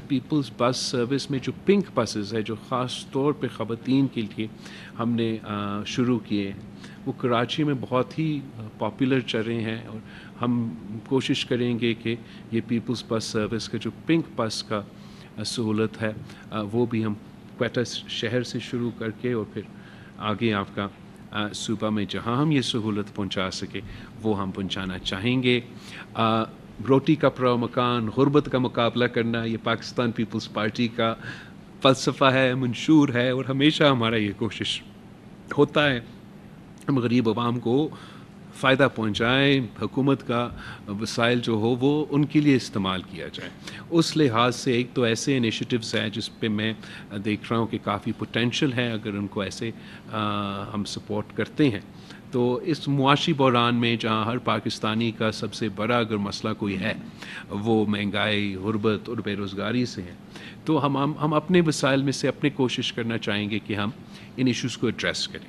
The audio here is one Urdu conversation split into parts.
پیپلز بس سروس میں جو پنک بسز ہے جو خاص طور پہ خواتین کے لیے ہم نے شروع کیے ہیں، وہ کراچی میں بہت ہی پاپولر چل رہے ہیں، اور ہم کوشش کریں گے کہ یہ پیپلز بس سروس کا جو پنک بس کا سہولت ہے وہ بھی ہم کوئٹہ شہر سے شروع کر کے اور پھر آگے آپ کا صوبہ میں جہاں ہم یہ سہولت پہنچا سکے وہ ہم پہنچانا چاہیں گے۔ روٹی کپڑا مکان، غربت کا مقابلہ کرنا، یہ پاکستان پیپلز پارٹی کا فلسفہ ہے، منشور ہے، اور ہمیشہ ہمارا یہ کوشش ہوتا ہے ہم غریب عوام کو فائدہ پہنچائیں، حکومت کا وسائل جو ہو وہ ان کے لیے استعمال کیا جائے۔ اس لحاظ سے ایک تو ایسے انیشیٹوز ہیں جس پہ میں دیکھ رہا ہوں کہ کافی پوٹینشیل ہے، اگر ان کو ایسے ہم سپورٹ کرتے ہیں تو اس معاشی بحران میں جہاں ہر پاکستانی کا سب سے بڑا اگر مسئلہ کوئی ہے وہ مہنگائی، غربت اور بے روزگاری سے ہے، تو ہم اپنے وسائل میں سے اپنے کوشش کرنا چاہیں گے کہ ہم ان ایشوز کو ایڈریس کریں۔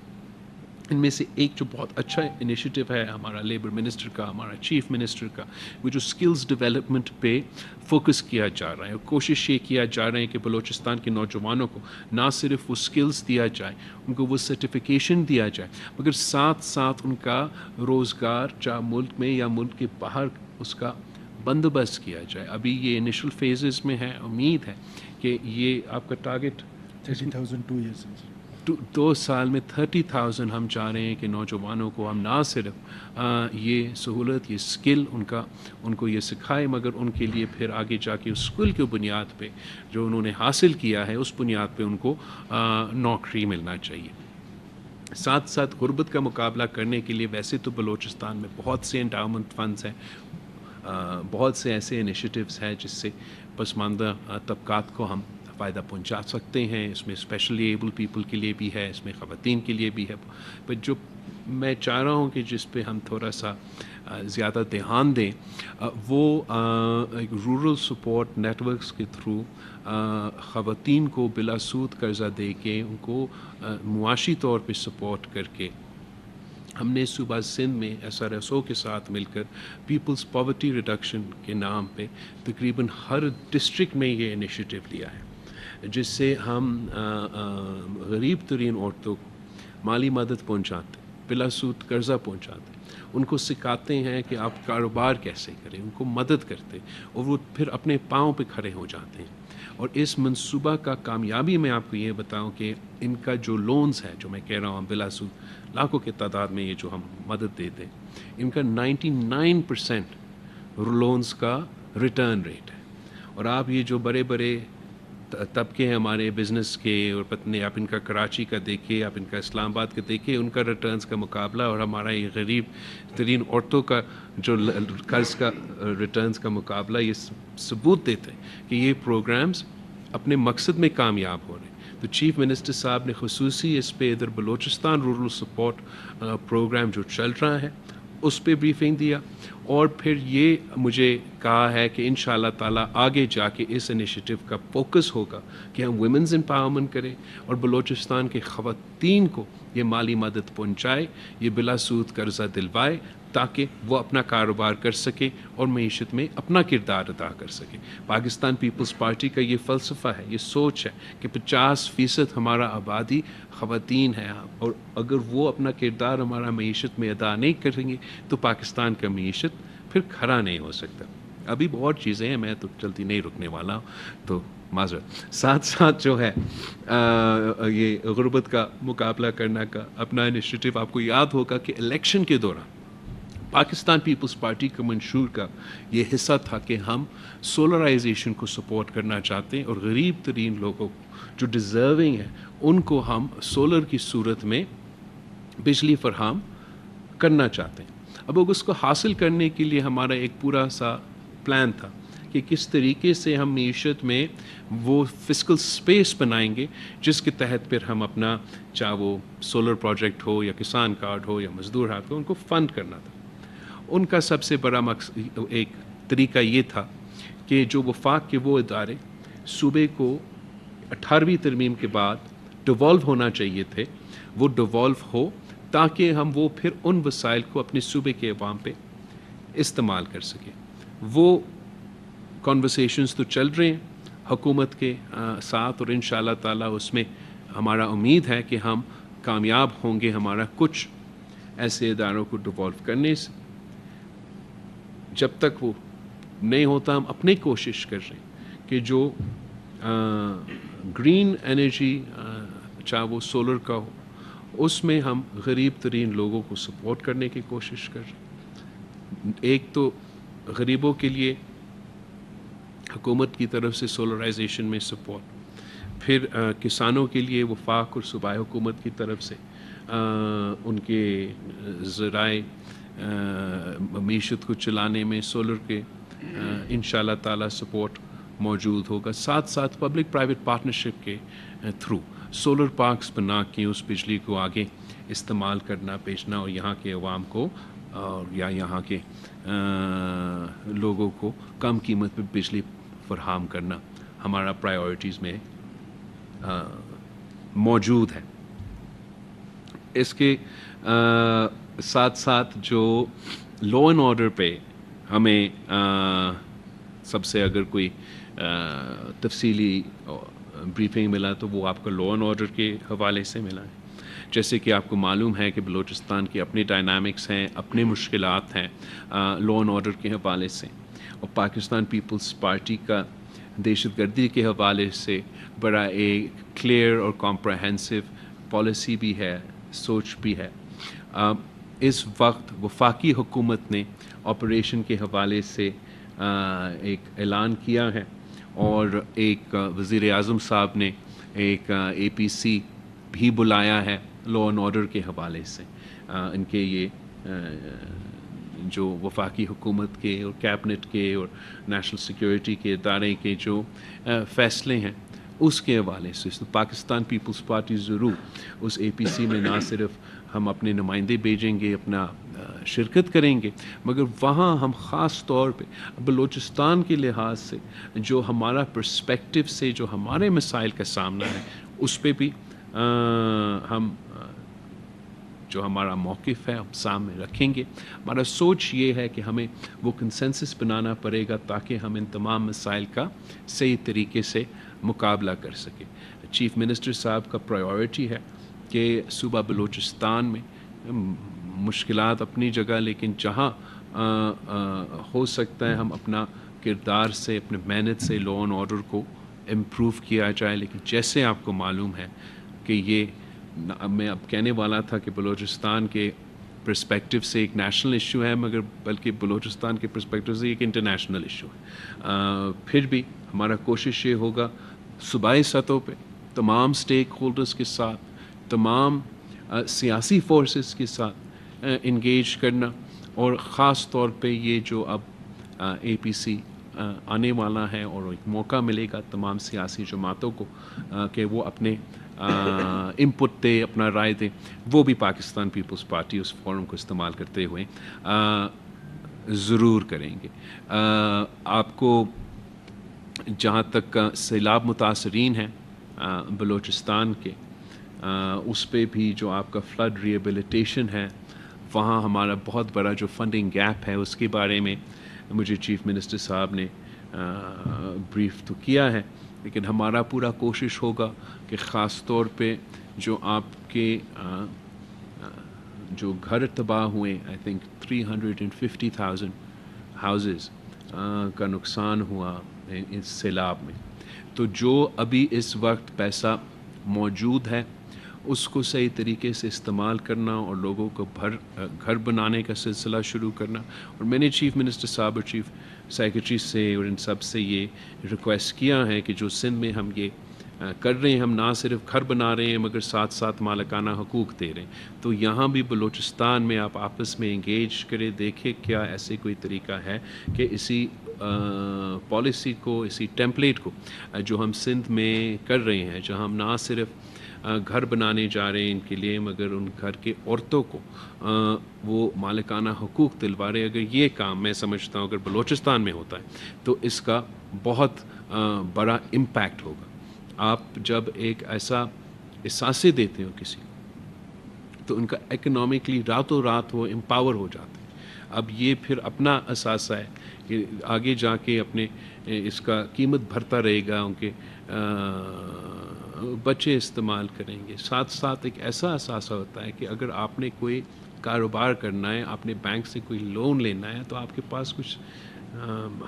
ان میں سے ایک جو بہت اچھا انیشیٹو ہے ہمارا لیبر منسٹر کا، ہمارا چیف منسٹر کا، وہ جو سکلز ڈیولپمنٹ پہ فوکس کیا جا رہا ہے، اور کوشش یہ کیا جا رہا ہے کہ بلوچستان کے نوجوانوں کو نہ صرف وہ سکلز دیا جائے، ان کو وہ سرٹیفیکیشن دیا جائے، مگر ساتھ ساتھ ان کا روزگار چاہے ملک میں یا ملک کے باہر اس کا بندوبست کیا جائے۔ ابھی یہ انیشل فیزز میں ہے، امید ہے کہ یہ آپ کا ٹارگٹ 30,000 2 years. 2 سال میں 30,000 ہم چاہ رہے ہیں کہ نوجوانوں کو ہم نہ صرف یہ سہولت، یہ اسکل ان کو یہ سکھائے، مگر ان کے لیے پھر آگے جا کے اس اسکل کی بنیاد پہ جو انہوں نے حاصل کیا ہے اس بنیاد پہ ان کو نوکری ملنا چاہیے۔ ساتھ ساتھ غربت کا مقابلہ کرنے کے لیے ویسے تو بلوچستان میں بہت سے انڈاؤمنٹ فنڈز ہیں، بہت سے ایسے انیشیٹوز ہیں جس سے پسماندہ طبقات کو ہم فائدہ پہنچا سکتے ہیں۔ اس میں اسپیشلی ایبل پیپل کے لیے بھی ہے، اس میں خواتین کے لیے بھی ہے، پر جو میں چاہ رہا ہوں کہ جس پہ ہم تھوڑا سا زیادہ دھیان دیں وہ ایک رورل سپورٹ نیٹ ورکس کے تھرو خواتین کو بلا سود قرضہ دے کے ان کو معاشی طور پہ سپورٹ کر کے ہم نے صوبہ سندھ میں ایس آر ایس او کے ساتھ مل کر پیپلز پاورٹی ریڈکشن کے نام پہ تقریباً ہر ڈسٹرکٹ میں یہ انیشیٹو لیا ہے، جس سے ہم غریب ترین عورتوں کو مالی مدد پہنچاتے، بلا سود قرضہ پہنچاتے، ان کو سکھاتے ہیں کہ آپ کاروبار کیسے کریں، ان کو مدد کرتے اور وہ پھر اپنے پاؤں پہ کھڑے ہو جاتے ہیں۔ اور اس منصوبہ کا کامیابی میں آپ کو یہ بتاؤں کہ ان کا جو لونز ہے جو میں کہہ رہا ہوں بلا سود لاکھوں کی تعداد میں یہ جو ہم مدد دیتے ہیں، ان کا 99% لونز کا ریٹرن ریٹ ہے۔ اور آپ یہ جو بڑے بڑے طبقے ہیں ہمارے بزنس کے، اور پتنے آپ ان کا کراچی کا دیکھیں، آپ ان کا اسلام آباد کا دیکھیں، ان کا ریٹرنز کا مقابلہ اور ہمارا یہ غریب ترین عورتوں کا جو قرض کا ریٹرنز کا مقابلہ یہ ثبوت دیتے ہیں کہ یہ پروگرامز اپنے مقصد میں کامیاب ہو رہے ہیں۔ تو چیف منسٹر صاحب نے خصوصی اس پہ ادھر بلوچستان رورل سپورٹ پروگرام جو چل رہا ہے اس پہ بریفنگ دیا، اور پھر یہ مجھے کہا ہے کہ انشاءاللہ تعالیٰ آگے جا کے اس انیشیٹو کا فوکس ہوگا کہ ہم ویمنز امپاورمنٹ کریں اور بلوچستان کے خواتین کو یہ مالی مدد پہنچائے، یہ بلا سود قرضہ دلوائے، تاکہ وہ اپنا کاروبار کر سکے اور معیشت میں اپنا کردار ادا کر سکے۔ پاکستان پیپلز پارٹی کا یہ فلسفہ ہے، یہ سوچ ہے کہ 50% ہمارا آبادی خواتین ہے، اور اگر وہ اپنا کردار ہمارا معیشت میں ادا نہیں کریں گے تو پاکستان کا معیشت پھر کھڑا نہیں ہو سکتا۔ ابھی بہت چیزیں ہیں، میں تو جلدی نہیں رکنے والا ہوں، تو معذرت۔ ساتھ ساتھ جو ہے یہ غربت کا مقابلہ کرنے کا اپنا انیشیٹو آپ کو یاد ہوگا کہ الیکشن کے دوران پاکستان پیپلز پارٹی کا منشور کا یہ حصہ تھا کہ ہم سولرائزیشن کو سپورٹ کرنا چاہتے ہیں، اور غریب ترین لوگوں کو جو ڈیزرونگ ہیں ان کو ہم سولر کی صورت میں بجلی فراہم کرنا چاہتے ہیں۔ اب اس کو حاصل کرنے کے لیے ہمارا ایک پورا سا پلان تھا کہ کس طریقے سے ہم معیشت میں وہ فسکل سپیس بنائیں گے جس کے تحت پھر ہم اپنا چاہے وہ سولر پروجیکٹ ہو یا کسان کارڈ ہو یا مزدور ہاتھ ہو ان کو فنڈ کرنا تھا۔ ان کا سب سے بڑا ایک طریقہ یہ تھا کہ جو وفاق کے وہ ادارے صوبے کو 18ویں ترمیم کے بعد ڈیوالو ہونا چاہیے تھے وہ ڈیوالو ہو، تاکہ ہم وہ پھر ان وسائل کو اپنے صوبے کے عوام پہ استعمال کر سکیں۔ وہ کنورسیشنز تو چل رہے ہیں، حکومت کے ساتھ، اور انشاءاللہ تعالیٰ اس میں ہمارا امید ہے کہ ہم کامیاب ہوں گے ہمارا کچھ ایسے اداروں کو ڈیولپ کرنے سے. جب تک وہ نہیں ہوتا ہم اپنی کوشش کر رہے ہیں کہ جو گرین انرجی چاہے وہ سولر کا ہو اس میں ہم غریب ترین لوگوں کو سپورٹ کرنے کی کوشش کر رہے ہیں. ایک تو غریبوں کے لیے حکومت کی طرف سے سولرائزیشن میں سپورٹ، پھر کسانوں کے لیے وفاق اور صوبائی حکومت کی طرف سے ان کے ذرائع معیشت کو چلانے میں سولر کے انشاءاللہ تعالیٰ سپورٹ موجود ہوگا. ساتھ ساتھ پبلک پرائیویٹ پارٹنرشپ کے تھرو سولر پارکس بنا کے اس بجلی کو آگے استعمال کرنا، بیچنا، اور یہاں کے عوام کو اور یا یہاں کے لوگوں کو کم قیمت پہ بجلی فراہم کرنا ہمارا پرائیورٹیز میں موجود ہے. اس کے ساتھ ساتھ جو لا اینڈ آرڈر پہ ہمیں سب سے اگر کوئی تفصیلی بریفنگ ملا تو وہ آپ کو لا اینڈ آرڈر کے حوالے سے ملا ہے. جیسے کہ آپ کو معلوم ہے کہ بلوچستان کی اپنی ڈائنامکس ہیں، اپنے مشکلات ہیں لا اینڈ آرڈر کے حوالے سے، اور پاکستان پیپلز پارٹی کا دہشت گردی کے حوالے سے بڑا ایک کلیئر اور کمپریہنسو پالیسی بھی ہے، سوچ بھی ہے. اس وقت وفاقی حکومت نے آپریشن کے حوالے سے ایک اعلان کیا ہے، اور ایک وزیر اعظم صاحب نے ایک اے پی سی بھی بلایا ہے لا اینڈ آرڈر کے حوالے سے. ان کے یہ جو وفاقی حکومت کے اور کیبنٹ کے اور نیشنل سیکیورٹی کے ادارے کے جو فیصلے ہیں اس کے حوالے سے پاکستان پیپلز پارٹی ضرور اس اے پی سی میں نہ صرف ہم اپنے نمائندے بھیجیں گے، اپنا شرکت کریں گے، مگر وہاں ہم خاص طور پہ بلوچستان کے لحاظ سے جو ہمارا پرسپیکٹو سے جو ہمارے مسائل کا سامنا ہے اس پہ بھی ہم جو ہمارا موقف ہے ہم سامنے رکھیں گے. ہمارا سوچ یہ ہے کہ ہمیں وہ کنسنسس بنانا پڑے گا تاکہ ہم ان تمام مسائل کا صحیح طریقے سے مقابلہ کر سکیں. چیف منسٹر صاحب کا پرائیورٹی ہے کہ صوبہ بلوچستان میں مشکلات اپنی جگہ، لیکن جہاں ہو سکتا ہے ہم اپنا کردار سے، اپنے محنت سے لا اینڈ آرڈر کو امپروو کیا جائے. لیکن جیسے آپ کو معلوم ہے کہ یہ میں اب کہنے والا تھا کہ بلوچستان کے پرسپیکٹو سے ایک نیشنل ایشو ہے، مگر بلکہ بلوچستان کے پرسپیکٹو سے ایک انٹرنیشنل ایشو ہے. پھر بھی ہمارا کوشش یہ ہوگا صوبائی سطح پہ تمام سٹیک ہولڈرز کے ساتھ، تمام سیاسی فورسز کے ساتھ انگیج کرنا، اور خاص طور پہ یہ جو اب اے پی سی آنے والا ہے اور ایک موقع ملے گا تمام سیاسی جماعتوں کو کہ وہ اپنے انپٹ دے، اپنا رائے دے، وہ بھی پاکستان پیپلز پارٹی اس فورم کو استعمال کرتے ہوئے ضرور کریں گے. آپ کو جہاں تک سیلاب متاثرین ہیں بلوچستان کے، اس پہ بھی جو آپ کا فلڈ ریہیبلیٹیشن ہے وہاں ہمارا بہت بڑا جو فنڈنگ گیپ ہے اس کے بارے میں مجھے چیف منسٹر صاحب نے بریف تو کیا ہے، لیکن ہمارا پورا کوشش ہوگا کہ خاص طور پہ جو آپ کے جو گھر تباہ ہوئے، آئی تھنک 350,000 ہاؤزز کا نقصان ہوا اس سیلاب میں، تو جو ابھی اس وقت پیسہ موجود ہے اس کو صحیح طریقے سے استعمال کرنا اور لوگوں کو گھر بنانے کا سلسلہ شروع کرنا. اور میں نے چیف منسٹر صاحب اور چیف سیکرٹری سے اور ان سب سے یہ ریکویسٹ کیا ہے کہ جو سندھ میں ہم یہ کر رہے ہیں، ہم نہ صرف گھر بنا رہے ہیں مگر ساتھ ساتھ مالکانہ حقوق دے رہے ہیں، تو یہاں بھی بلوچستان میں آپ آپس میں انگیج کریں، دیکھیں کیا ایسے کوئی طریقہ ہے کہ اسی پالیسی کو، اسی ٹیمپلیٹ کو جو ہم سندھ میں کر رہے ہیں، جہاں ہم نہ صرف گھر بنانے جا رہے ہیں ان کے لیے مگر ان گھر کے عورتوں کو وہ مالکانہ حقوق دلوا رہے. اگر یہ کام میں سمجھتا ہوں اگر بلوچستان میں ہوتا ہے تو اس کا بہت بڑا امپیکٹ ہوگا. آپ جب ایک ایسا احساسے دیتے ہو کسی کو تو ان کا اکنامکلی راتوں رات وہ امپاور ہو جاتے ہیں. اب یہ پھر اپنا اثاثہ ہے کہ آگے جا کے اپنے اس کا قیمت بھرتا رہے گا، ان کے بچے استعمال کریں گے. ساتھ ساتھ ایک ایسا اثاثہ ہوتا ہے کہ اگر آپ نے کوئی کاروبار کرنا ہے، آپ نے بینک سے کوئی لون لینا ہے، تو آپ کے پاس کچھ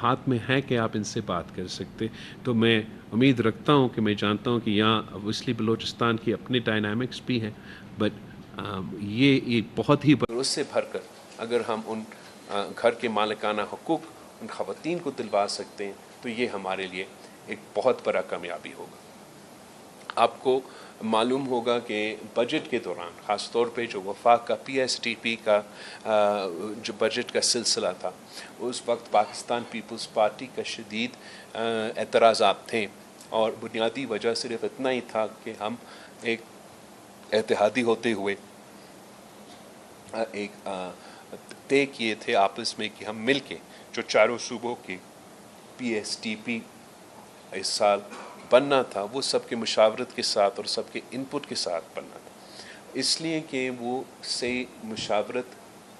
ہاتھ میں ہے کہ آپ ان سے بات کر سکتے. تو میں امید رکھتا ہوں کہ میں جانتا ہوں کہ یہاں اوبویسلی بلوچستان کی اپنے ڈائنامکس بھی ہیں، بٹ یہ ایک بہت ہی اس سے بھر کر اگر ہم ان گھر کے مالکانہ حقوق ان خواتین کو دلوا سکتے ہیں تو یہ ہمارے لیے ایک بہت بڑا کامیابی ہوگا. آپ کو معلوم ہوگا کہ بجٹ کے دوران خاص طور پہ جو وفاق کا پی ایس ٹی پی کا جو بجٹ کا سلسلہ تھا، اس وقت پاکستان پیپلز پارٹی کا شدید اعتراضات تھے، اور بنیادی وجہ صرف اتنا ہی تھا کہ ہم ایک اتحادی ہوتے ہوئے ایک طے کیے تھے آپس میں کہ ہم مل کے جو چاروں صوبوں کے پی ایس ٹی پی اس سال بننا تھا وہ سب کے مشاورت کے ساتھ اور سب کے انپٹ کے ساتھ بننا تھا. اس لیے کہ وہ صحیح مشاورت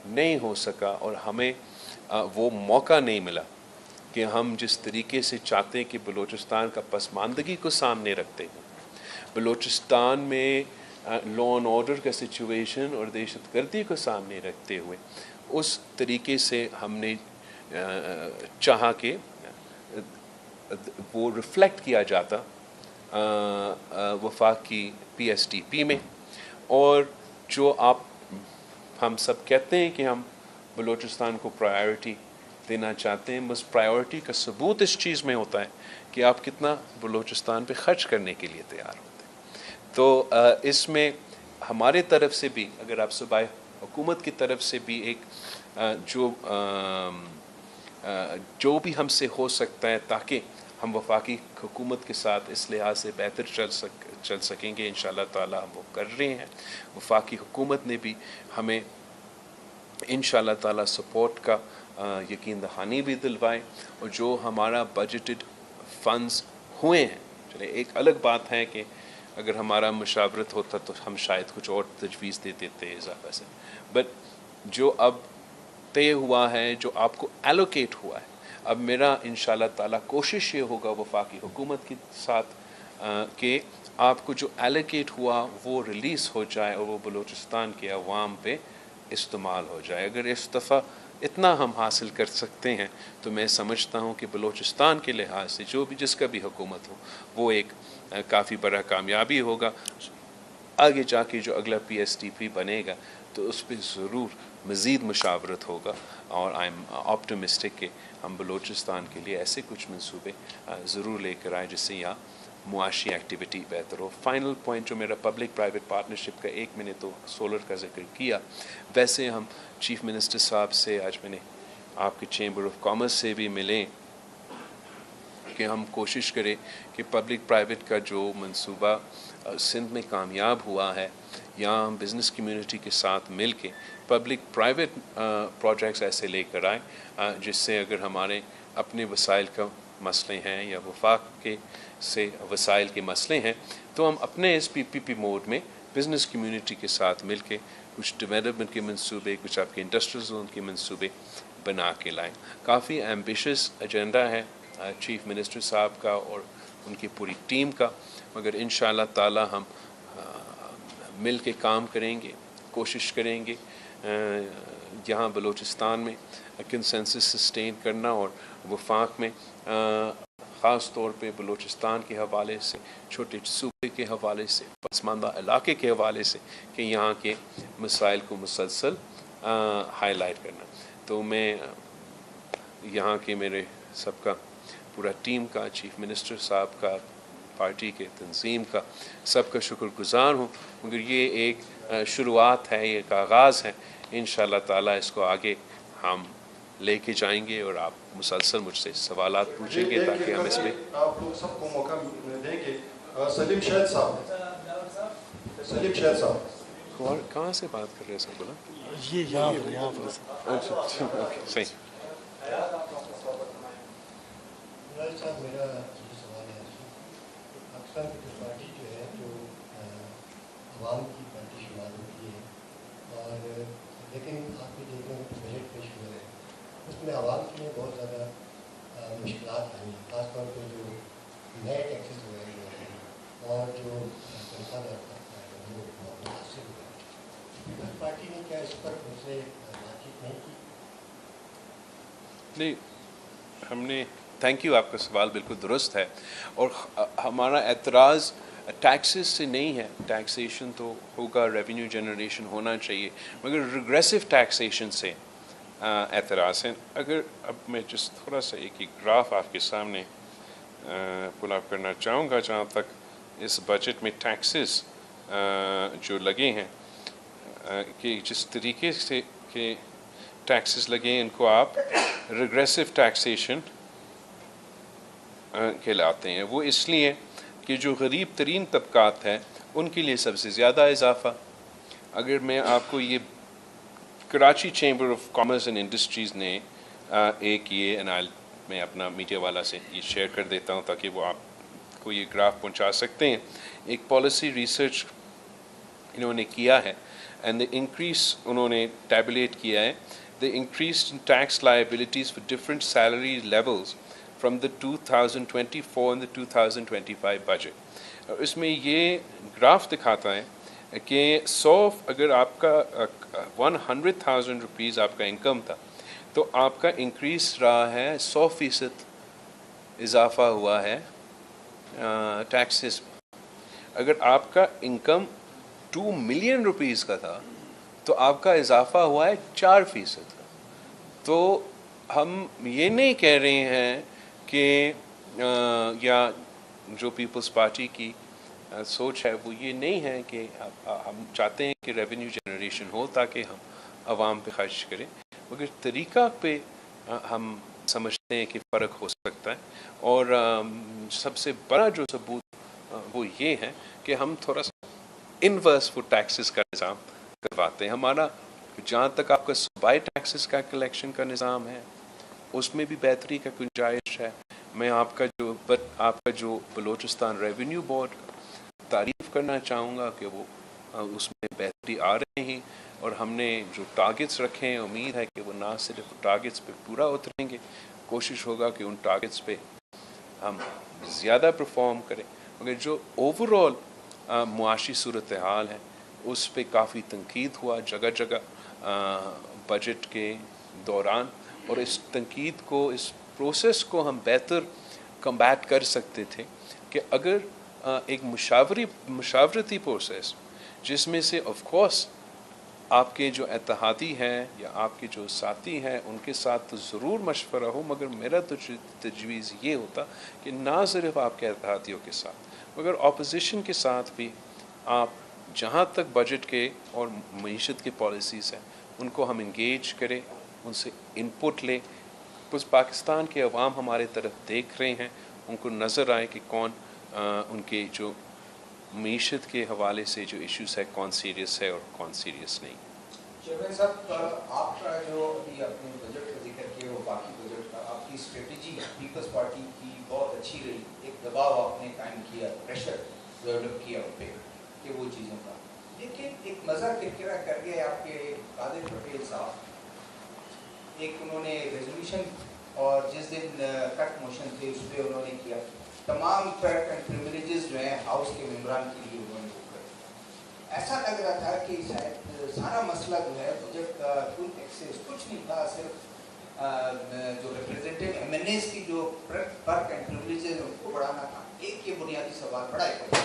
نہیں ہو سکا اور ہمیں وہ موقع نہیں ملا کہ ہم جس طریقے سے چاہتے ہیں کہ بلوچستان کا پسماندگی کو سامنے رکھتے ہیں، بلوچستان میں لا اینڈ آرڈر کا سچویشن اور دہشت گردی کو سامنے رکھتے ہوئے اس طریقے سے ہم نے چاہا کہ وہ ریفلیکٹ کیا جاتا وفاق کی پی ایس ٹی پی میں. اور جو ہم سب کہتے ہیں کہ ہم بلوچستان کو پرائیورٹی دینا چاہتے ہیں، بس پرائیورٹی کا ثبوت اس چیز میں ہوتا ہے کہ آپ کتنا بلوچستان پہ خرچ کرنے کے لیے تیار ہوتے ہیں. تو اس میں ہمارے طرف سے بھی، اگر آپ صوبائی حکومت کی طرف سے بھی ایک جو بھی ہم سے ہو سکتا ہے تاکہ ہم وفاقی حکومت کے ساتھ اس لحاظ سے بہتر چل سکیں گے، انشاءاللہ تعالی ہم وہ کر رہے ہیں. وفاقی حکومت نے بھی ہمیں انشاءاللہ تعالی سپورٹ کا یقین دہانی بھی دلوائے، اور جو ہمارا بجٹڈ فنڈز ہوئے ہیں، چلے ایک الگ بات ہے کہ اگر ہمارا مشاورت ہوتا تو ہم شاید کچھ اور تجویز دے دیتے اضافہ سے، بٹ جو اب طے ہوا ہے، جو آپ کو ایلوکیٹ ہوا ہے، اب میرا انشاءاللہ تعالی کوشش یہ ہوگا وفاقی حکومت کے ساتھ کہ آپ کو جو ایلوکیٹ ہوا وہ ریلیز ہو جائے اور وہ بلوچستان کے عوام پہ استعمال ہو جائے. اگر اس دفعہ اتنا ہم حاصل کر سکتے ہیں تو میں سمجھتا ہوں کہ بلوچستان کے لحاظ سے جس کا بھی حکومت ہو وہ ایک کافی بڑا کامیابی ہوگا. آگے جا کے جو اگلا پی ایس ٹی پی بنے گا تو اس پہ ضرور مزید مشاورت ہوگا، اور آئی ایم آپٹمسٹک کہ ہم بلوچستان کے لیے ایسے کچھ منصوبے ضرور لے کر آئیں جس سے یہاں معاشی ایکٹیویٹی بہتر ہو. فائنل پوائنٹ جو میرا پبلک پرائیویٹ پارٹنرشپ کا، ایک میں نے تو سولر کا ذکر کیا، ویسے ہم چیف منسٹر صاحب سے، آج میں نے آپ کے چیمبر آف کامرس سے بھی ملیں کہ ہم کوشش کریں کہ پبلک پرائیویٹ کا جو منصوبہ سندھ میں کامیاب ہوا ہے، یہاں ہم بزنس کمیونٹی کے ساتھ مل کے پبلک پرائیویٹ پروجیکٹس ایسے لے کر آئیں جس سے اگر ہمارے اپنے وسائل کا مسئلے ہیں یا وفاق کے سے وسائل کے مسئلے ہیں تو ہم اپنے اس پی پی پی موڈ میں بزنس کمیونٹی کے ساتھ مل کے کچھ ڈیولپمنٹ کے منصوبے، کچھ آپ کے انڈسٹریل زون کے منصوبے بنا کے لائیں. کافی ایمبیشس ایجنڈا ہے چیف منسٹر صاحب کا اور ان کی پوری ٹیم کا، مگر انشاءاللہ تعالی ہم مل کے کام کریں گے، کوشش کریں گے یہاں بلوچستان میں کنسنسس سسٹین کرنا، اور وفاق میں خاص طور پہ بلوچستان کے حوالے سے، چھوٹے صوبے کے حوالے سے، پسماندہ علاقے کے حوالے سے کہ یہاں کے مسائل کو مسلسل ہائی لائٹ کرنا. تو میں یہاں کے میرے سب کا پورا ٹیم کا، چیف منسٹر صاحب کا، پارٹی کے تنظیم کا، سب کا شکر گزار ہوں. مگر یہ ایک شروعات ہے، یہ ایک آغاز ہے. انشاءاللہ تعالیٰ اس کو آگے ہم لے کے جائیں گے، اور آپ مسلسل مجھ سے سوالات پوچھیں گے تاکہ ہم اس میں آپ لوگ سب کو موقع دیں گے. سلیم شاہد صاحب کہاں سے بات کر رہے ہیں سر؟ بولا یہ یہاں پر صحیح. میرا سوال ہے، پاکستان پیپلز پارٹی جو ہے جو عوام کی پارٹی شمار ہوتی ہے، اور لیکن آپ بھی دیکھ رہے ہیں کہ بجٹ پیش ہو رہے ہیں اس میں عوام کے لیے بہت زیادہ مشکلات آئی ہیں، خاص طور پہ جو نئے ٹیکسز وغیرہ ہو رہے ہیں اور جو تنخواہ دار طبقہ ہے وہ بہت متاثر ہوا ہے۔ پیپلز پارٹی نے کیا اس پر ان سے بات چیت نہیں کی؟ نہیں، ہم نے تھینک یو، آپ کا سوال بالکل درست ہے، اور ہمارا اعتراض ٹیکسز سے نہیں ہے، ٹیکسیشن تو ہوگا، ریونیو جنریشن ہونا چاہیے، مگر ریگریسو ٹیکسیشن سے اعتراض ہے۔ اگر اب میں جس تھوڑا سا ایک گراف آپ کے سامنے پل اپ کرنا چاہوں گا جہاں تک اس بجٹ میں ٹیکسز جو لگے ہیں، کہ جس طریقے سے کہ ٹیکسز لگے ہیں ان کو آپ ریگریسو ٹیکسیشن کہلاتے ہیں۔ وہ اس لیے کہ جو غریب ترین طبقات ہیں ان کے لیے سب سے زیادہ اضافہ۔ اگر میں آپ کو یہ Karachi chamber of commerce and industries نے ایک یہ میں اپنا میڈیا والا سے یہ شیئر کر دیتا ہوں تاکہ وہ آپ کو یہ گراف پہنچا سکتے ہیں۔ ایک پالیسی ریسرچ انہوں نے کیا ہے، اینڈ انکریز انہوں نے ٹیبولیٹ کیا ہے the increased tax liabilities for different salary levels from the 2024 and the 2025 budget۔ اور اس میں یہ گراف دکھاتا ہے کہ اگر آپ کا 100,000 روپیز آپ کا انکم تھا تو آپ کا انکریز رہا ہے 100% اضافہ ہوا ہے ٹیکسز میں۔ اگر آپ کا انکم 2 ملین روپیز کا تھا تو آپ کا اضافہ ہوا ہے 4%۔ تو ہم یہ نہیں کہہ رہے ہیں کہ یا جو پیپلز پارٹی کی سوچ ہے وہ یہ نہیں ہے کہ ہم چاہتے ہیں کہ ریونیو جنریشن ہو تاکہ ہم عوام پہ خرچ کریں، مگر طریقہ پہ ہم سمجھتے ہیں کہ فرق ہو سکتا ہے۔ اور سب سے بڑا جو ثبوت وہ یہ ہے کہ ہم تھوڑا سا انورس فور ٹیکسز کا نظام کرواتے ہیں۔ ہمارا جہاں تک آپ کا صوبائی ٹیکسز کا کلیکشن کا نظام ہے اس میں بھی بہتری کا گنجائش ہے۔ میں آپ کا جو بلوچستان ریونیو بورڈ تعریف کرنا چاہوں گا کہ وہ اس میں بہتری آ رہے ہیں، اور ہم نے جو ٹارگٹس رکھے ہیں امید ہے کہ وہ نہ صرف ٹارگٹس پہ پورا اتریں گے، کوشش ہوگا کہ ان ٹارگٹس پہ ہم زیادہ پرفارم کریں، مگر جو اوور آل معاشی صورتحال ہے اس پہ کافی تنقید ہوا جگہ جگہ بجٹ کے دوران، اور اس تنقید کو، اس پروسیس کو ہم بہتر کمبیٹ کر سکتے تھے کہ اگر ایک مشاورتی پروسیس جس میں سے آف کورس آپ کے جو اتحادی ہیں یا آپ کے جو ساتھی ہیں ان کے ساتھ تو ضرور مشورہ ہو، مگر میرا تو تجویز یہ ہوتا کہ نہ صرف آپ کے اتحادیوں کے ساتھ مگر اپوزیشن کے ساتھ بھی آپ جہاں تک بجٹ کے اور معیشت کے پالیسیز ہیں ان کو ہم انگیج کریں، ان سے انپٹ لیں۔ بس پاکستان کے عوام ہمارے طرف دیکھ رہے ہیں، ان کو نظر آئے کہ کون ان کے جو معیشت کے حوالے سے جو ایشوز ہے کون سیریس ہے اور کون سیریس نہیں۔ چیئرمین صاحب، آپ کا جو ابھی اپنے بجٹ کا ذکر کیا وہ باقی بجٹ کا آپ کی اسٹریٹجی پیپلز پارٹی کی بہت اچھی رہی، ایک دباؤ آپ نے قائم کیا، پریشر ڈیولپ کیا ان پہ کہ وہ چیزوں کا، لیکن ایک مزہ کرکرا کر گئے آپ کے قادر پٹیل صاحب، ایک انہوں نے ریزولوشن اور جس دن کٹ موشن تھے اس پہ انہوں نے کیا تمام پیٹ اینڈ پریویلیجز جو ہیں ہاؤس کے ممبران کے لیے انہوں نے وہ کر، ایسا لگ رہا تھا کہ شاید سارا مسئلہ جو ہے بجٹ کا کل ایکسیس کچھ نہیں تھا، صرف جو ریپریزنٹیو ایم این ایز کی جو پرک اینڈ پریویلیجز ان کو بڑھانا تھا۔ ایک یہ بنیادی سوال بڑا ہے۔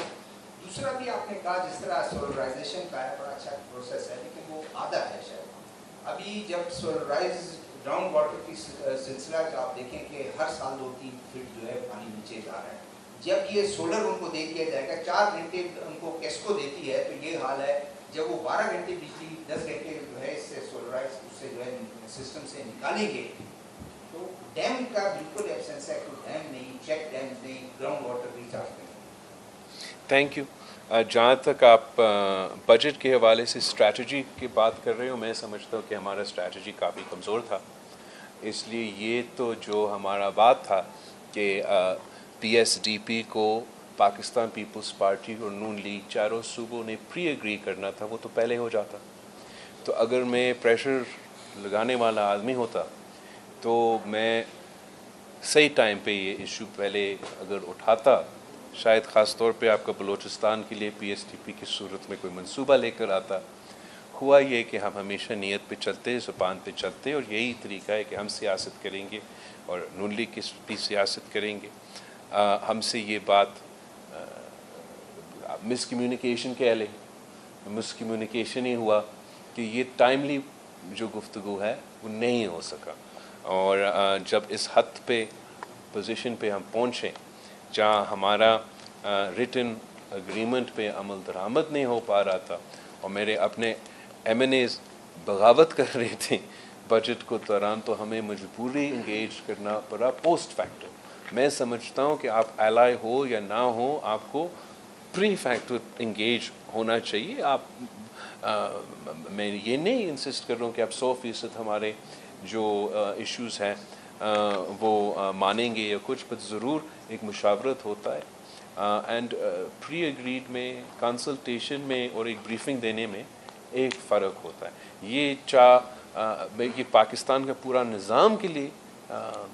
دوسرا بھی آپ نے کہا جس طرح سولرائزیشن کا ہے بڑا اچھا پروسیس ہے، لیکن وہ آدھا ہے شاید۔ ابھی جب سولرائز گراؤنڈ واٹر کی سلسلہ کا آپ دیکھیں کہ ہر سال 2-3 فٹ جو ہے پانی نیچے جا رہا ہے، جب یہ سولر ان کو دے دیا جائے گا 4 گھنٹے ان کو کیسکو دیتی ہے تو یہ حال ہے، جب وہ 12 گھنٹے بجلی 10 گھنٹے جو ہے اس سے سولرائز اس سے جو ہے سسٹم سے نکالیں گے تو ڈیم کا بالکل ایبسنس ہے، کوئی ڈیم نہیں، چیک ڈیم نہیں، گراؤنڈ واٹر ریچارج نہیں۔ Thank you. جہاں تک آپ بجٹ کے حوالے سے اسٹریٹجی کی بات کر رہے ہو، میں سمجھتا ہوں کہ ہمارا اسٹریٹجی کافی کمزور تھا، اس لیے یہ تو جو ہمارا بات تھا کہ پی ایس ڈی پی کو پاکستان پیپلز پارٹی اور نون لیگ چاروں صوبوں نے پری ایگری کرنا تھا وہ تو پہلے ہو جاتا۔ تو اگر میں پریشر لگانے والا آدمی ہوتا تو میں صحیح ٹائم پہ یہ ایشو پہلے اگر اٹھاتا، شاید خاص طور پہ آپ کا بلوچستان کے لیے پی ایس ٹی پی کی صورت میں کوئی منصوبہ لے کر آتا. ہوا یہ کہ ہم ہمیشہ نیت پہ چلتے، زبان پہ چلتے، اور یہی طریقہ ہے کہ ہم سیاست کریں گے اور نون لیگ کی بھی سیاست کریں گے. ہم سے یہ بات مس کمیونیکیشن کہہ لیں، مس کمیونیکیشن ہی ہوا کہ یہ ٹائملی جو گفتگو ہے وہ نہیں ہو سکا. اور جب اس حد پہ پوزیشن پہ ہم پہنچیں جہاں ہمارا ریٹن اگریمنٹ پہ عمل درآمد نہیں ہو پا رہا تھا اور میرے اپنے ایم این ایز بغاوت کر رہے تھے بجٹ کو دوران، تو ہمیں مجبوری انگیج کرنا پڑا پوسٹ فیکٹر. میں سمجھتا ہوں کہ آپ ایلائی ہو یا نہ ہو، آپ کو پری فیکٹر انگیج ہونا چاہیے. آپ میں یہ نہیں انسسٹ کر رہا ہوں کہ آپ 100% ہمارے جو ایشوز ہیں وہ مانیں گے یا کچھ، بس ضرور ایک مشاورت ہوتا ہے. اینڈ پری اگریڈ میں، کنسلٹیشن میں اور ایک بریفنگ دینے میں ایک فرق ہوتا ہے. یہ پاکستان کا پورا نظام کے لیے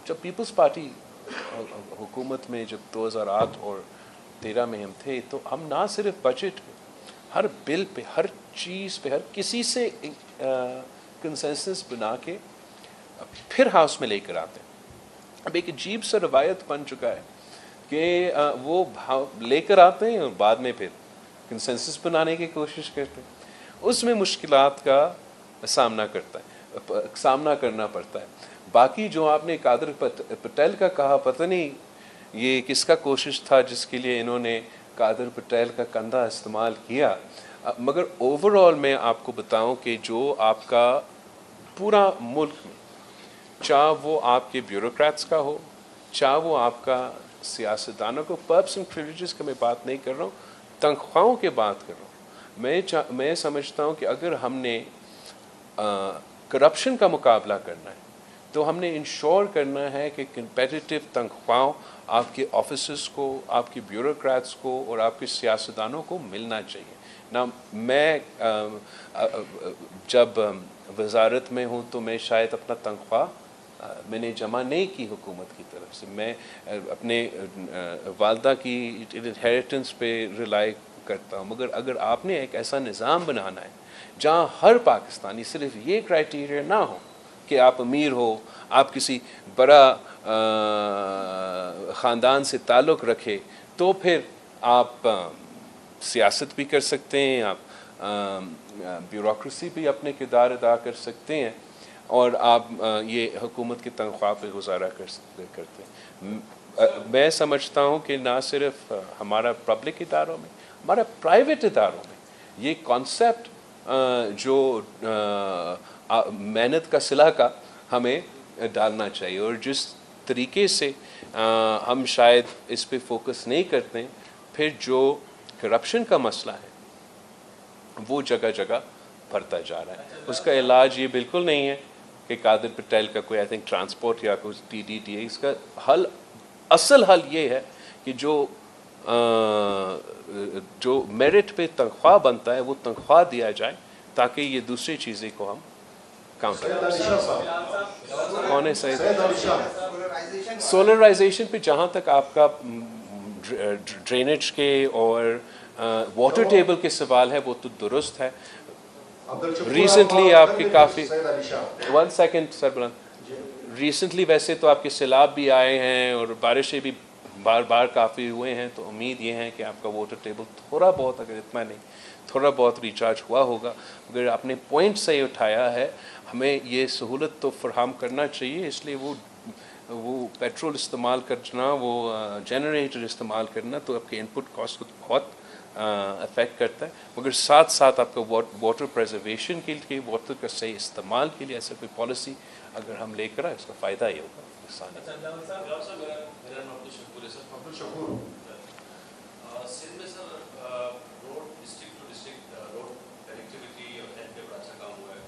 جب پیپلز پارٹی حکومت میں جب 2008 اور 13 میں ہم تھے تو ہم نہ صرف بجٹ پہ، ہر بل پہ، ہر چیز پہ، ہر کسی سے کنسنسس بنا کے پھر ہاؤس میں لے کر آتے ہیں. اب ایک عجیب سا روایت بن چکا ہے کہ وہ لے کر آتے ہیں اور بعد میں پھر کنسنسس بنانے کی کوشش کرتے ہیں. اس میں مشکلات کا سامنا کرنا پڑتا ہے. باقی جو آپ نے قادر پٹیل کا کہا، پتہ نہیں یہ کس کا کوشش تھا جس کے لیے انہوں نے قادر پٹیل کا کندھا استعمال کیا. مگر اوور آل میں آپ کو بتاؤں کہ جو آپ کا پورا ملک میں، چاہے وہ آپ کے بیوروکریٹس کا ہو، چاہے وہ آپ کا سیاستدانوں کو، پرپس اینڈ پریویلیجز کا میں بات نہیں کر رہا ہوں، تنخواہوں کی بات کر رہا ہوں. میں سمجھتا ہوں کہ اگر ہم نے کرپشن کا مقابلہ کرنا ہے تو ہم نے انشور کرنا ہے کہ کمپیٹیٹو تنخواہوں آپ کے آفیسرز کو، آپ کے بیوروکریٹس کو اور آپ کے سیاستدانوں کو ملنا چاہیے. نہ میں جب وزارت میں ہوں تو میں شاید اپنا تنخواہ میں نے جمع نہیں کی حکومت کی طرف سے، میں اپنے والدہ کی انہیریٹنس پہ ریلائی کرتا ہوں. مگر اگر آپ نے ایک ایسا نظام بنانا ہے جہاں ہر پاکستانی، صرف یہ کرائٹیریا نہ ہو کہ آپ امیر ہو، آپ کسی بڑا خاندان سے تعلق رکھے، تو پھر آپ سیاست بھی کر سکتے ہیں، آپ بیوروکریسی بھی اپنے کردار ادا کر سکتے ہیں، اور آپ یہ حکومت کی تنخواہ پہ گزارا کرتے ہیں. میں سمجھتا ہوں کہ نہ صرف ہمارا پبلک اداروں میں، ہمارا پرائیویٹ اداروں میں یہ کانسیپٹ جو محنت کا صلہ کا ہمیں ڈالنا چاہیے. اور جس طریقے سے ہم شاید اس پہ فوکس نہیں کرتے ہیں، پھر جو کرپشن کا مسئلہ ہے وہ جگہ جگہ بڑھتا جا رہا ہے. اس کا علاج یہ بالکل نہیں ہے کہ قادر پٹیل کا کوئی ٹرانسپورٹ یا کوئی ٹی ڈی ٹی ہے. اس کا اصل حل یہ ہے کہ جو میرٹ پہ تنخواہ بنتا ہے وہ تنخواہ دیا جائے، تاکہ یہ دوسری چیزیں کو ہم کاؤنٹر کر سکیں. کون ہے سید؟ سولرائزیشن پہ جہاں تک آپ کا ڈرینیج کے اور واٹر ٹیبل کے سوال ہے وہ تو درست ہے. ریسنٹلی آپ کے کافی 1 سیکنڈ سر بلند، ریسنٹلی ویسے تو آپ کے سیلاب بھی آئے ہیں اور بارشیں بھی بار کافی ہوئے ہیں، تو امید یہ ہے کہ آپ کا واٹر ٹیبل تھوڑا بہت، اگر اتنا نہیں، تھوڑا بہت ریچارج ہوا ہوگا. اگر آپ نے پوائنٹ سے اٹھایا ہے، ہمیں یہ سہولت تو فراہم کرنا چاہیے. اس لیے وہ پیٹرول استعمال کرنا، وہ جنریٹر استعمال کرنا تو آپ کے ان پٹ کاسٹ کو بہت افیکٹ کرتا ہے. مگر ساتھ ساتھ آپ کا واٹر پریزرویشن کے لیے، واٹر کا صحیح استعمال کے لیے ایسا کوئی پالیسی اگر ہم لے کر آئے، اس کا فائدہ ہی ہوگا. سندھ میں sir road district to district road connectivity اور ہیلتھ پہ بڑا اچھا کام ہوا ہے.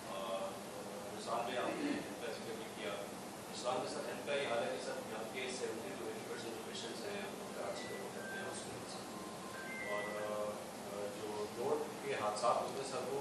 ہندوستان میں آپ نے ذکر بھی کیا، ہندوستان میں سر ہیلتھ کا یہ حال ہے کہ سر یہاں کے 70 to 80% جو پیشنٹس ہیں وہ کراچی میں کرتے ہیں ہاسپٹل سے، اور جو روڈ کے حادثات ہوتے ہیں سر وہ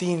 3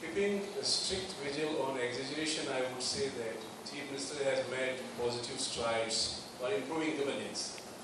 Keeping a strict vigil on exaggeration, I would say that Chief Minister has made positive strides for improving governance.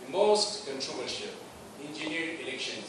the most controversial, engineered elections,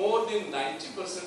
more than 90%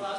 5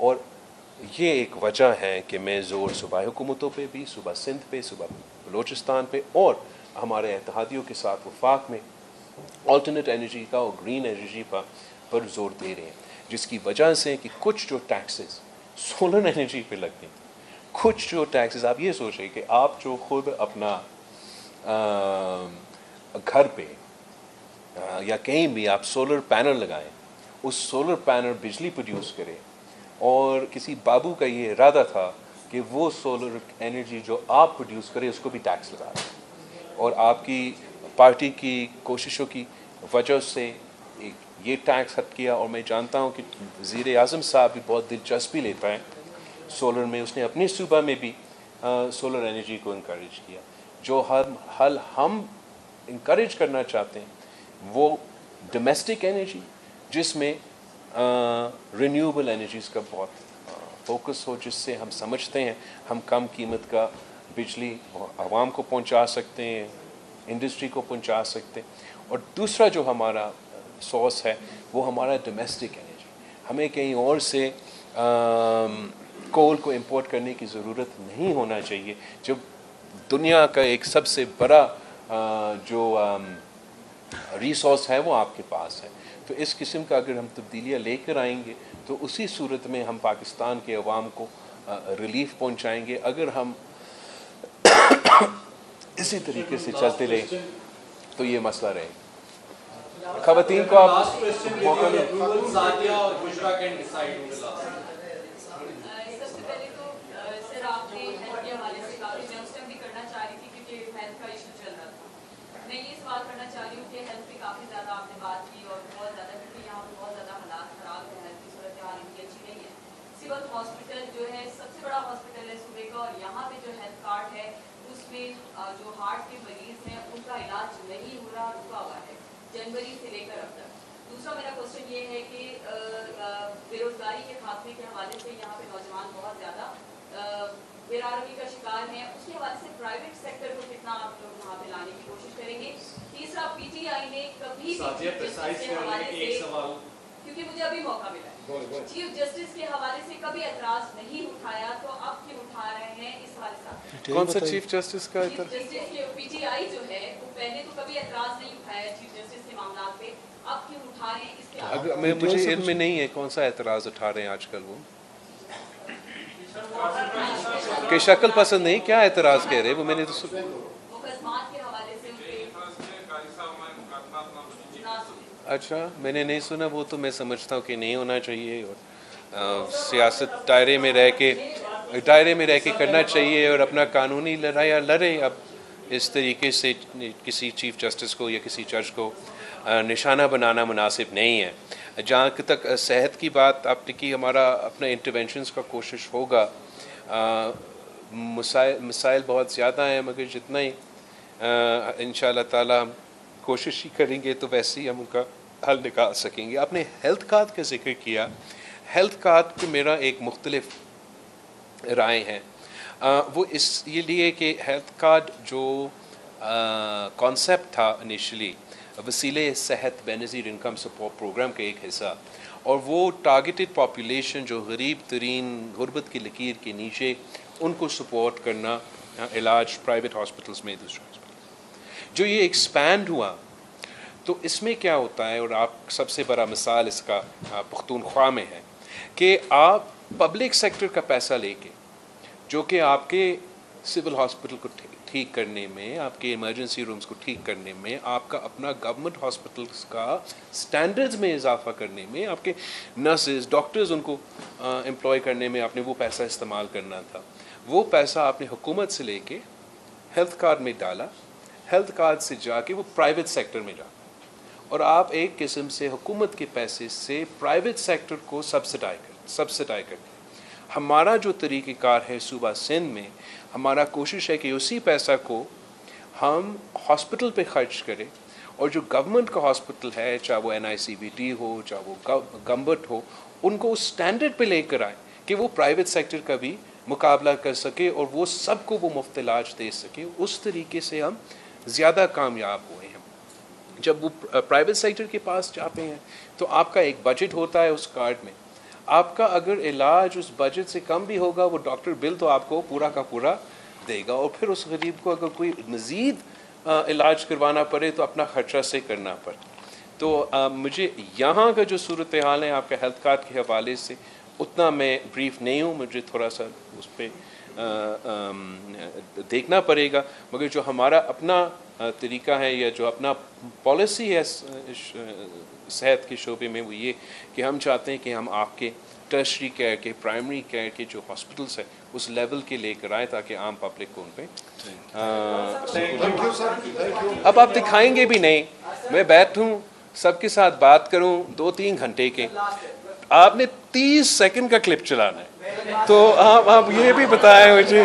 اور یہ ایک وجہ ہے کہ میں زور صوبائی حکومتوں پہ بھی، صوبہ سندھ پہ، صوبہ بلوچستان پہ اور ہمارے اتحادیوں کے ساتھ وفاق میں آلٹرنیٹ انرجی کا اور گرین انرجی پر زور دے رہے ہیں، جس کی وجہ سے کہ کچھ جو ٹیکسز سولر انرجی پہ لگتے ہیں، کچھ جو ٹیکسز آپ یہ سوچیں کہ آپ جو خود اپنا گھر پہ یا کہیں بھی آپ سولر پینل لگائیں، اس سولر پینل بجلی پروڈیوس کرے، اور کسی بابو کا یہ ارادہ تھا کہ وہ سولر انرجی جو آپ پروڈیوس کرے اس کو بھی ٹیکس لگا دیں، اور آپ کی پارٹی کی کوششوں کی وجہ سے یہ ٹیکس ہٹ کیا. اور میں جانتا ہوں کہ وزیر اعظم صاحب بھی بہت دلچسپی لیتا ہے سولر میں، اس نے اپنے صوبہ میں بھی سولر انرجی کو انکریج کیا. جو حل ہم انکریج کرنا چاہتے ہیں وہ ڈومیسٹک انرجی، جس میں رینیوبل انرجیز کا بہت فوکس ہو، جس سے ہم سمجھتے ہیں ہم کم قیمت کا بجلی عوام کو پہنچا سکتے ہیں، انڈسٹری کو پہنچا سکتے ہیں. اور دوسرا جو ہمارا سورس ہے وہ ہمارا ڈومیسٹک انرجی. ہمیں کہیں اور سے کول کو امپورٹ کرنے کی ضرورت نہیں ہونا چاہیے، جب دنیا کا ایک سب سے بڑا جو ریسورس ہے وہ آپ کے پاس ہے. تو اس قسم کا اگر ہم تبدیلیاں لے کر آئیں گے تو اسی صورت میں ہم پاکستان کے عوام کو ریلیف پہنچائیں گے. اگر ہم اسی طریقے سے چلتے رہے تو یہ مسئلہ رہے گا. خواتین کو آپ موقع دیں. میں یہ سوال کرنا چاہ رہی ہوں کہ ہیلتھ پہ کافی زیادہ آپ نے بات کی اور بہت زیادہ، کیونکہ یہاں پہ بہت زیادہ حالات خراب ہیں، ہیلتھ کی صورتحال ان کی اچھی نہیں ہے. سول ہاسپٹل جو ہے سب سے بڑا ہاسپٹل ہے صوبے کا، اور یہاں پہ جو ہیلتھ کارڈ ہے اس میں جو ہارٹ کے مریض ہیں ان کا علاج نہیں ہو رہا، رکا ہوا ہے جنوری سے لے کر اب تک. دوسرا میرا کوشچن یہ ہے کہ بے روزگاری کے خاتمے کے حوالے سے یہاں پہ نوجوان بہت زیادہ بے روزگاری کا شکار ہیں، اس کے حوالے سے پرائیویٹ سیکٹر کو کتنا آپ لوگ وہاں پہ لانے کی کوشش کریں گے. تیسرا، پی ٹی آئی نے کبھی کیونکہ مجھے ابھی موقع ملا ہے، چیف جسٹس کے حوالے سے کبھی اعتراض نہیں اٹھایا، تو اب کیوں اٹھا رہے ہیں اس حوالے سے؟ کون سا چیف جسٹس کا چیف جسٹس کے پی ٹی آئی جو ہے وہ پہلے تو کبھی اعتراض نہیں اٹھایا چیف جسٹس کے معاملات پہ، اب کیوں اٹھا رہے ہیں اس کے؟ مجھے علم میں نہیں ہے کون سا اعتراض اٹھا رہے ہیں آج کل. وہ کہ شکل پسند نہیں، کیا اعتراض کہہ رہے وہ میں نے تو مقدمات کے حوالے سے اچھا میں نے نہیں سنا. وہ تو میں سمجھتا ہوں کہ نہیں ہونا چاہیے، اور سیاست دائرے میں رہ کے کرنا چاہیے، اور اپنا قانونی لڑائی لڑے. اب اس طریقے سے کسی چیف جسٹس کو یا کسی جج کو نشانہ بنانا مناسب نہیں ہے. جہاں تک صحت کی بات آپ نے کی، ہمارا اپنا انٹرونشنز کا کوشش ہوگا. مسائل بہت زیادہ ہیں، مگر جتنا ہی انشاءاللہ تعالی ہم کوشش ہی کریں گے تو ویسے ہی ہم ان کا حل نکال سکیں گے. آپ نے ہیلتھ کارڈ کا ذکر کیا. ہیلتھ کارڈ پہ میرا ایک مختلف رائے ہیں. وہ اس لیے کہ ہیلتھ کارڈ جو کانسیپٹ تھا انیشلی وسیلے صحت بے نظیر انکم سپورٹ پروگرام کا ایک حصہ، اور وہ ٹارگیٹڈ پاپولیشن جو غریب ترین غربت کی لکیر کے نیچے، ان کو سپورٹ کرنا، علاج پرائیویٹ ہاسپٹلس میں، دوسرے ہاسپٹل جو یہ ایکسپینڈ ہوا. تو اس میں کیا ہوتا ہے، اور آپ سب سے بڑا مثال اس کا پختونخوا میں ہے، کہ آپ پبلک سیکٹر کا پیسہ لے کے، جو کہ آپ کے سول ہاسپٹل کو ٹھیک کرنے میں، آپ کے ایمرجنسی رومز کو ٹھیک کرنے میں، آپ کا اپنا گورنمنٹ ہاسپٹلس کا سٹینڈرڈز میں اضافہ کرنے میں، آپ کے نرسز ڈاکٹرز ان کو امپلائی کرنے میں آپ نے وہ پیسہ استعمال کرنا تھا. وہ پیسہ آپ نے حکومت سے لے کے ہیلتھ کارڈ میں ڈالا، ہیلتھ کارڈ سے جا کے وہ پرائیویٹ سیکٹر میں جاتا، اور آپ ایک قسم سے حکومت کے پیسے سے پرائیویٹ سیکٹر کو سبسڈائی کرتے. ہمارا جو طریقہ کار ہے صوبہ سندھ میں، ہمارا کوشش ہے کہ اسی پیسہ کو ہم ہاسپٹل پہ خرچ کریں، اور جو گورنمنٹ کا ہاسپٹل ہے، چاہے وہ NICVT ہو، چاہے وہ گمبٹ ہو، ان کو اس سٹینڈرڈ پہ لے کر آئیں کہ وہ پرائیویٹ سیکٹر کا بھی مقابلہ کر سکے، اور وہ سب کو وہ مفت علاج دے سکے. اس طریقے سے ہم زیادہ کامیاب ہوئے ہیں. جب وہ پرائیویٹ سیکٹر کے پاس جاتے ہیں تو آپ کا ایک بجٹ ہوتا ہے اس کارڈ میں، آپ کا اگر علاج اس بجٹ سے کم بھی ہوگا وہ ڈاکٹر بل تو آپ کو پورا کا پورا دے گا, اور پھر اس غریب کو اگر کوئی مزید علاج کروانا پڑے تو اپنا خرچہ سے کرنا پڑے. تو مجھے یہاں کا جو صورتحال ہے آپ کے ہیلتھ کارڈ کے حوالے سے اتنا میں بریف نہیں ہوں, مجھے تھوڑا سا اس پہ دیکھنا پڑے گا. مگر جو ہمارا اپنا طریقہ ہے یا جو اپنا پالیسی ہے صحت کے شعبے میں وہ یہ کہ ہم چاہتے ہیں کہ ہم آپ کے ٹرشری کیئر کے, پرائمری کیئر کے جو ہاسپٹلس ہیں اس لیول کے لے کر آئیں تاکہ عام پبلک کو ان پہ اب آپ دکھائیں گے بھی نہیں, میں بیٹھوں سب کے ساتھ بات کروں 2-3 گھنٹے کے, آپ نے 30 سیکنڈ کا کلپ چلانا ہے, تو آپ یہ بھی بتائیں مجھے